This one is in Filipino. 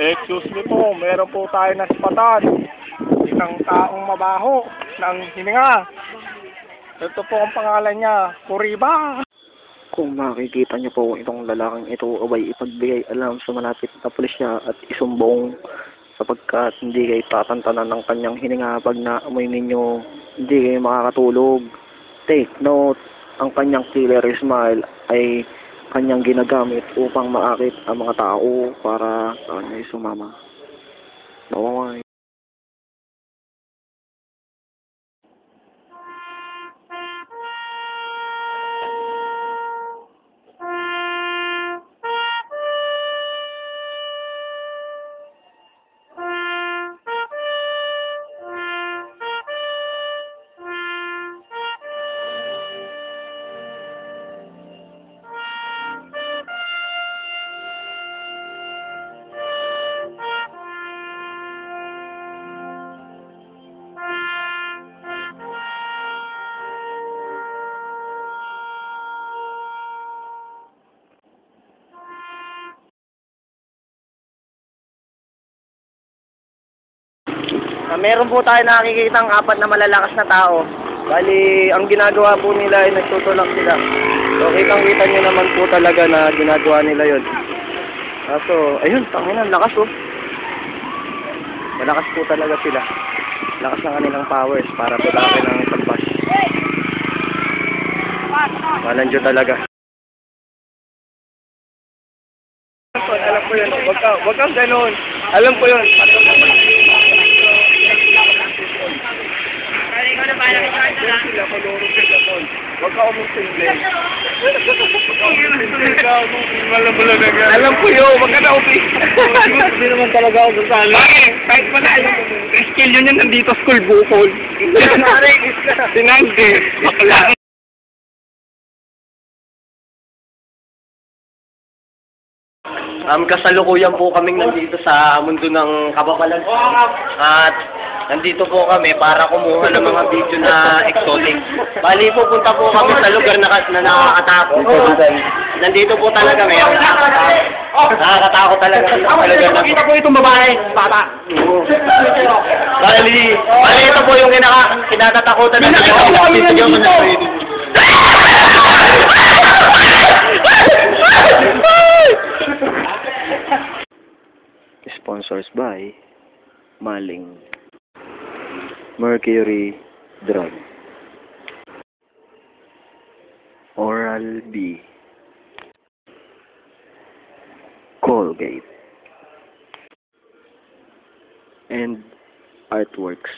Excuse me po, meron po tayo na spatan. Isang taong mabaho ng hininga. Ito po ang pangalan niya, Kuriba. Kung makikita niyo po itong lalaking ito, abay ipagbigay alam sa malapit na pulis niya at isumbong sapagkat hindi kayo tatantanan ng kanyang hininga pag naamoy ninyo, hindi kayo makakatulog. Take note, ang kanyang killer smile ay kanyang ginagamit upang maakit ang mga tao para sa kanya sumama. Bye. Meron po tayo nakikitang apat na malalakas na tao. Bali, ang ginagawa po nila ay nagtutulak sila. So, kitang-kita nyo naman po talaga na ginagawa nila yon. So, ayun, tanginan, lakas oh. Malakas po talaga sila. Lakas ng kanilang powers para tulakin ang isang bus. Walang Diyo talaga. Alam ko yun, wag kang ganun. Alam ko yun. Huwag ka umusindi. Alam ko yun, wag ka na umusindi. Hindi naman talaga ako sasali. Bakit? Kahit pa na yun. Skill yun yung nandito school bukol. Sinangge. Bakla. Kasalukuyan po kaming nandito sa mundo ng kababalan. At nandito po kami para kumuha ng mga video na exotic. Bali po, punta po kami sa lugar na nakakatakot. Nandito po talaga ngayon. Nakakatakot talaga. Nakita po itong babae, bata. Bali ito po yung kinatatakutan na sponsors by Maling Mercury Drug, Oral-B, Colgate, and Artworks.